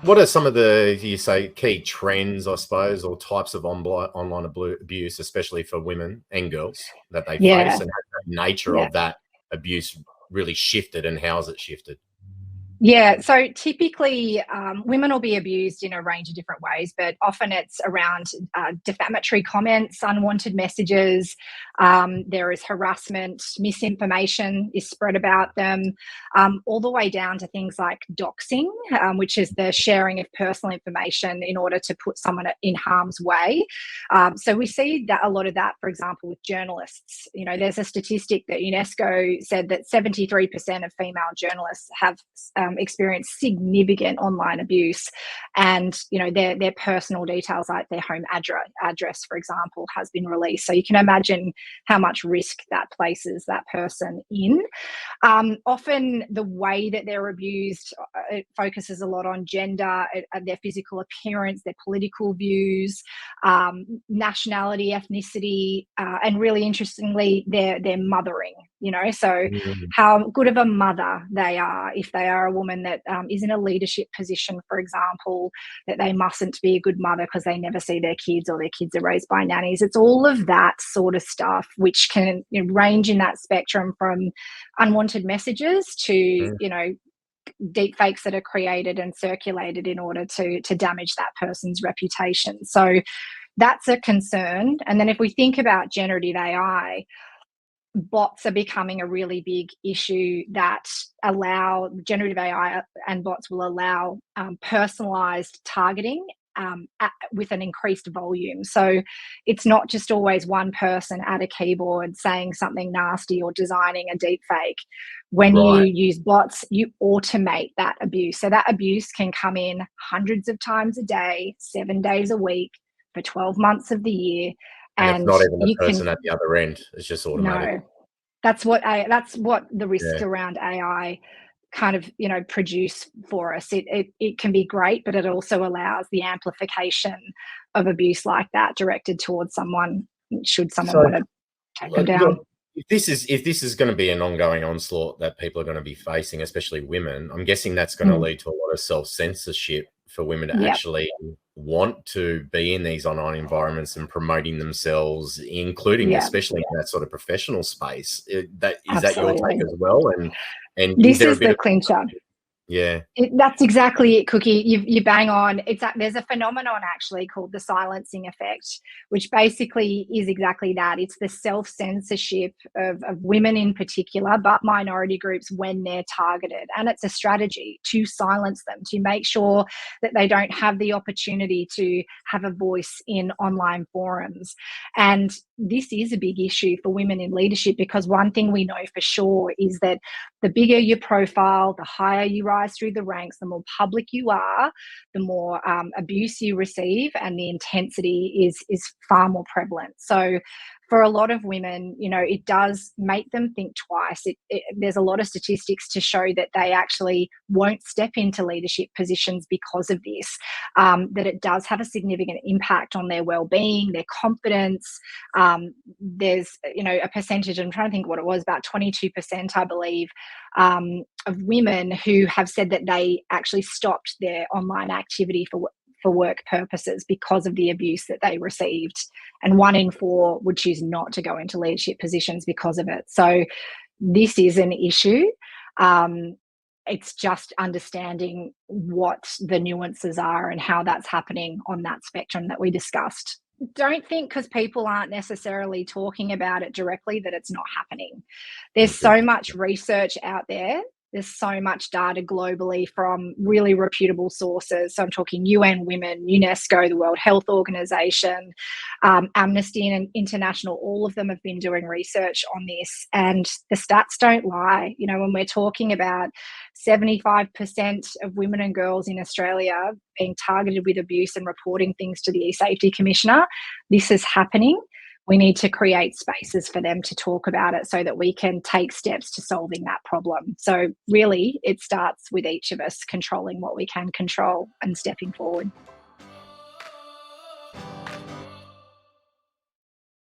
What are some of the, you say, key trends, I suppose, or types of online abuse, especially for women and girls, that they face, Yeah, and has the nature yeah. of that abuse really shifted, and how has it shifted? Yeah, so typically women will be abused in a range of different ways, but often it's around defamatory comments, unwanted messages. There is harassment, misinformation is spread about them, all the way down to things like doxing, which is the sharing of personal information in order to put someone in harm's way. So we see that a lot of that, for example, with journalists. You know, there's a statistic that UNESCO said that 73% of female journalists have experienced significant online abuse, and you know their personal details, like their home address, for example, has been released. So you can imagine how much risk that places that person in. Often the way that they're abused, it focuses a lot on gender, their physical appearance, their political views, nationality, ethnicity, and really interestingly, their mothering. You know, so Mm. how good of a mother they are. If they are a woman that is in a leadership position, for example, that they mustn't be a good mother because they never see their kids, or their kids are raised by nannies. It's all of that sort of stuff, which can, you know, range in that spectrum from unwanted messages to, Mm. you know, deep fakes that are created and circulated in order to damage that person's reputation. So that's a concern. And then if we think about generative AI, bots are becoming a really big issue that allow generative AI, and bots will allow personalized targeting with an increased volume. So it's not just always one person at a keyboard saying something nasty or designing a deep fake. When you Right. use bots, you automate that abuse. So that abuse can come in hundreds of times a day, 7 days a week, for 12 months of the year. And it's And not even the you can, person at the other end, it's just automated. no, that's what the risks Yeah. around AI kind of, you know, produce for us. It can be great, but it also allows the amplification of abuse like that directed towards someone, should someone So, want to take them down. look, if this is gonna be an ongoing onslaught that people are gonna be facing, especially women, I'm guessing that's gonna Mm, lead to a lot of self-censorship for women to yep, actually want to be in these online environments and promoting themselves, including yeah, especially in that sort of professional space. That is that your take absolutely. as well? And is This there a is bit the of, clincher. yeah, That's exactly it, Cookie. You bang on. There's a phenomenon actually called the silencing effect, which basically is exactly that. It's the self-censorship of women in particular, but minority groups when they're targeted. And it's a strategy to silence them, to make sure that they don't have the opportunity to have a voice in online forums. And this is a big issue for women in leadership, because one thing we know for sure is that the bigger your profile, the higher you rise through the ranks, the more public you are, the more abuse you receive, and the intensity is far more prevalent. So, for a lot of women, you know, it does make them think twice. There's a lot of statistics to show that they actually won't step into leadership positions because of this. That it does have a significant impact on their well-being, their confidence. There's, you know, a percentage. I'm trying to think what it was, about 22%, I believe, of women who have said that they actually stopped their online activity for work purposes because of the abuse that they received, and 1 in 4 would choose not to go into leadership positions because of it. So this is an issue. Um, it's just understanding what the nuances are and how that's happening on that spectrum that we discussed. Don't think because people aren't necessarily talking about it directly that it's not happening. There's so much research out there. There's so much data globally from really reputable sources. So I'm talking UN Women, UNESCO, the World Health Organization, Amnesty International. All of them have been doing research on this, and the stats don't lie. You know, when we're talking about 75% of women and girls in Australia being targeted with abuse and reporting things to the E-Safety Commissioner, this is happening. We need to create spaces for them to talk about it so that we can take steps to solving that problem. So really, it starts with each of us controlling what we can control and stepping forward.